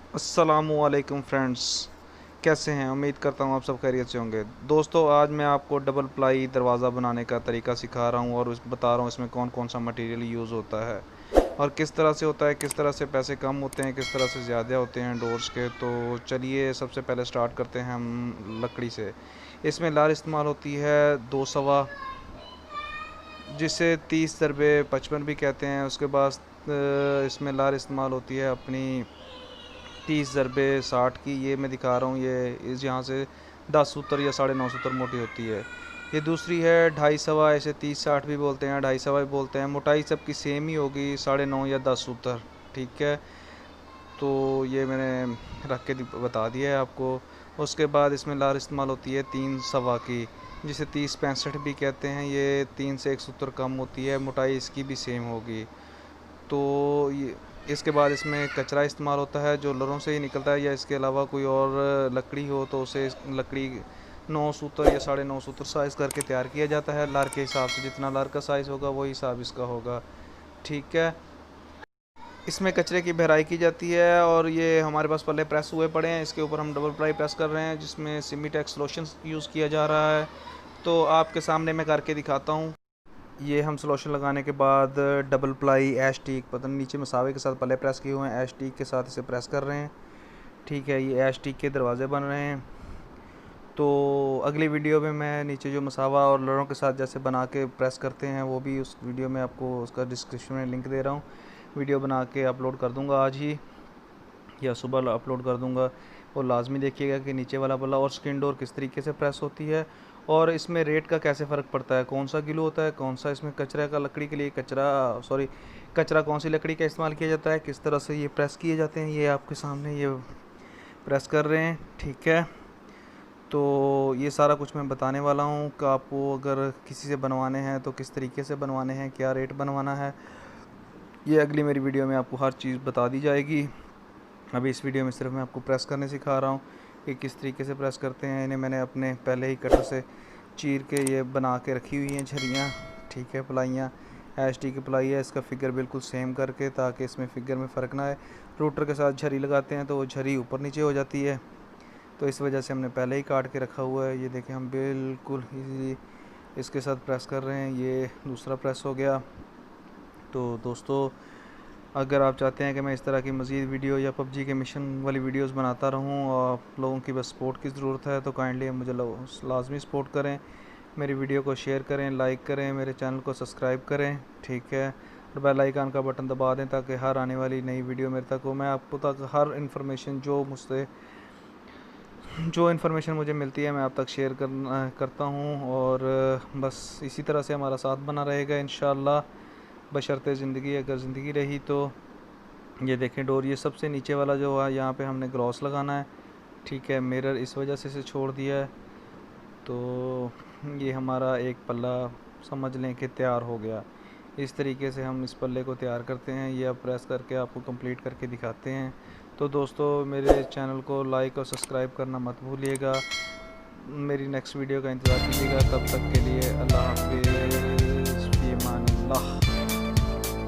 अस्सलामुअलैकुम फ्रेंड्स, कैसे हैं? उम्मीद करता हूँ आप सब खैरियत से होंगे। दोस्तों, आज मैं आपको डबल प्लाई दरवाज़ा बनाने का तरीका सिखा रहा हूँ और बता रहा हूँ इसमें कौन कौन सा मटेरियल यूज़ होता है और किस तरह से होता है, किस तरह से पैसे कम होते हैं, किस तरह से ज़्यादा होते हैं डोर्स के। तो चलिए सबसे पहले स्टार्ट करते हैं हम लकड़ी से। इसमें लार इस्तेमाल होती है 2 सवा, जिसे 30 × 55 भी कहते हैं। उसके बाद इसमें लार इस्तेमाल होती है अपनी 30 × 60 की। ये मैं दिखा रहा हूँ, ये इस यहाँ से 10 सूत्र या 9.5 सूत्र मोटी होती है। ये दूसरी है 2.5 सवा, इसे 30-60 भी बोलते हैं, 2.5 सवा भी बोलते हैं। मोटाई सबकी सेम ही होगी, 9.5 या 10 सूत्र। ठीक है, तो ये मैंने रख के बता दिया है आपको। उसके बाद इसमें लार इस्तेमाल होती है 3 सवा की, जिसे 30-65 भी कहते हैं। ये 3 से 1 सूत्र कम होती है, मोटाई इसकी भी सेम होगी। तो ये इसके बाद इसमें कचरा इस्तेमाल होता है जो लरों से ही निकलता है, या इसके अलावा कोई और लकड़ी हो तो उसे लकड़ी 9 सूत्र या 9.5 सूत्र साइज़ करके तैयार किया जाता है। लार के हिसाब से जितना लार का साइज़ होगा वही हिसाब इसका होगा। ठीक है, इसमें कचरे की भराई की जाती है और ये हमारे पास पल्ले प्रेस हुए पड़े हैं, इसके ऊपर हम डबल प्लाई प्रेस कर रहे हैं जिसमें सिमीटेक्स लोशन यूज़ किया जा रहा है। तो आपके सामने मैं करके दिखाता हूँ। ये हम सलोशन लगाने के बाद डबल प्लाई एश टीक, पता नहीं नीचे मसावे के साथ पल्ले प्रेस किए हुए हैं, एश टीक के साथ इसे प्रेस कर रहे हैं। ठीक है, ये एश टीक के दरवाजे बन रहे हैं। तो अगली वीडियो में मैं नीचे जो मसावा और लड़ों के साथ जैसे बना के प्रेस करते हैं वो भी उस वीडियो में आपको उसका डिस्क्रिप्शन में लिंक दे रहा हूँ। वीडियो बना के अपलोड कर दूँगा आज ही या सुबह अपलोड कर दूँगा। और लाजमी देखिएगा कि नीचे वाला पल्ला और स्किन डोर किस तरीके से प्रेस होती है और इसमें रेट का कैसे फ़र्क पड़ता है, कौन सा गिलो होता है, कौन सा इसमें कचरा का लकड़ी के लिए कचरा कौन सी लकड़ी का इस्तेमाल किया जाता है, किस तरह से ये प्रेस किए जाते हैं। ये आपके सामने ये प्रेस कर रहे हैं। ठीक है, तो ये सारा कुछ मैं बताने वाला हूँ कि आपको अगर किसी से बनवाने हैं तो किस तरीके से बनवाने हैं, क्या रेट बनवाना है, ये अगली मेरी वीडियो में आपको हर चीज़ बता दी जाएगी। अभी इस वीडियो में सिर्फ मैं आपको प्रेस करने सिखा रहा हूँ कि किस तरीके से प्रेस करते हैं। इन्हें मैंने अपने पहले ही कटर से चीर के ये बना के रखी हुई हैं झरियाँ। ठीक है, प्लाइयाँ एच टी की प्लाई है, इसका फिगर बिल्कुल सेम करके, ताकि इसमें फिगर में फ़र्क ना आए। रूटर के साथ झरी लगाते हैं तो वो झरी ऊपर नीचे हो जाती है, तो इस वजह से हमने पहले ही काट के रखा हुआ है। ये देखें, हम बिल्कुल इजी इसके साथ प्रेस कर रहे हैं। ये दूसरा प्रेस हो गया। तो दोस्तों, अगर आप चाहते हैं कि मैं इस तरह की मज़ीद वीडियो या पबजी के मिशन वाली वीडियोस बनाता रहूं और आप लोगों की बस सपोर्ट की ज़रूरत है, तो काइंडली मुझे लाजमी सपोर्ट करें, मेरी वीडियो को शेयर करें, लाइक करें, मेरे चैनल को सब्सक्राइब करें। ठीक है, और बेल आइकन का बटन दबा दें ताकि हर आने वाली नई वीडियो मेरे तक हो। मैं आपको तक हर इन्फॉर्मेशन जो इन्फॉर्मेशन मुझे मिलती है मैं आप तक शेयर करता हूँ। और बस इसी तरह से हमारा साथ बना रहेगा इंशाअल्लाह, बशर्ते ज़िंदगी, अगर ज़िंदगी रही तो। ये देखें डोर, ये सबसे नीचे वाला जो है यहाँ पे हमने ग्लॉस लगाना है। ठीक है, मिरर इस वजह से इसे छोड़ दिया है। तो ये हमारा एक पल्ला समझ लें कि तैयार हो गया। इस तरीके से हम इस पल्ले को तैयार करते हैं। ये अब प्रेस करके आपको कंप्लीट करके दिखाते हैं। तो दोस्तों, मेरे चैनल को लाइक और सब्सक्राइब करना मत भूलिएगा। मेरी नेक्स्ट वीडियो का इंतज़ार कीजिएगा। तब तक के लिए अल्लाह हाफ़िज़, फ़ी अमान अल्लाह।